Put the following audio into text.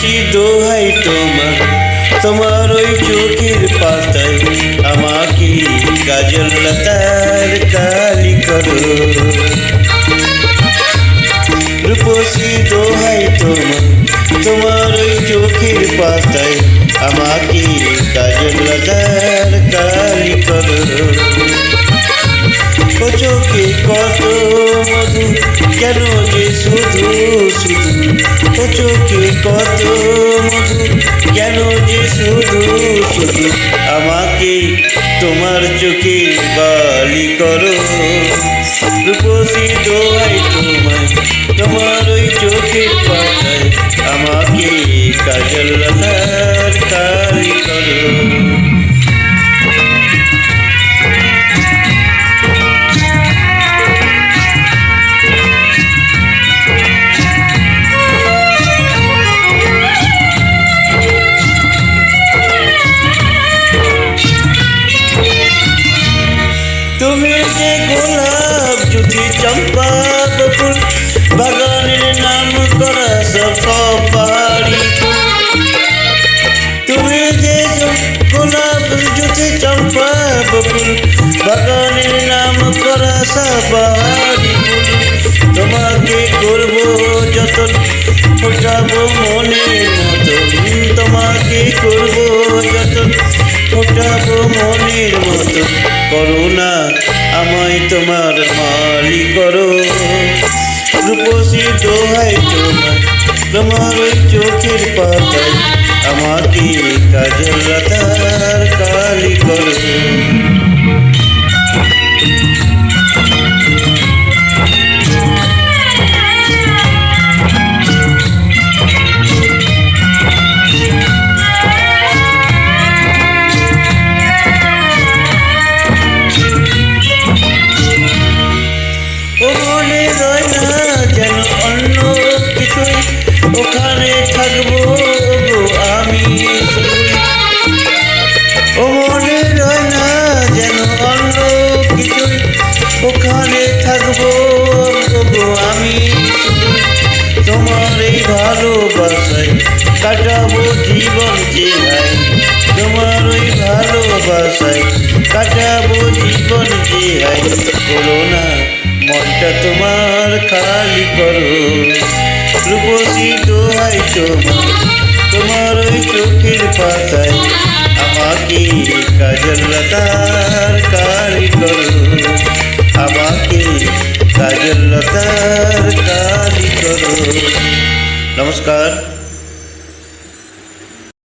রূপসী দোহাই তোমার, তোমার ওই চোখের পাতায় আমাকে কাজল লতার কালি করো। রূপসী দোহাই তোমার, তোমার ওই চোখের পাতায় আমাকে কাজল লতার কালি করো। ও চোখে কত মধু, কেন যে শুধু শুধু, ও চোখে কত মধু, কেন যে শুধু শুধু আমাকে তোমার চোখে বালি করো। রূপসী দোহাই তোমায়, তোমার ওই চোখের পাতায় আমাকে কাজল লতার কালি করো। তুমি যে গোলাপ জুটি চম্পা বকুল, বাগানের নাম করা সব পাহাড়ি ফুল। তুমি যে গোলাপ জুটি চম্পা বকুল, বাগানের নাম করা সব পাহাড়ি ফুল। তোমাকে করবো যতন, ফোটাবো মনের মতন, তোমাকে করবো যতন, ফোটাবো মনের মতন। করো না আমায় তোমার মালি করো। রূপসী দোহাই তোমার, তোমার ওই চোখের পাতায় আমাকে কাজল লতার কালি করো। মনে রয় না যেন অন্য কিছুই, ওখানে থাকবো আমি। ও মনে রয় না যেন অন্য কিছুই, ওখানে থাকবো আমি। তোমার এই ভালোবাসায় কাটাবো জীবন জেহাই, তোমার ওই ভালোবাসায় কাটাবো জীবন জেহাই। করো না মনটা তোমার খালি করো। রূপসী দোহাই তোমার, তোমার ওই চোখের পাতায় আমাকে কাজল লতার কালি করো। আমাকে কাজল লতার কালি করো। নমস্কার।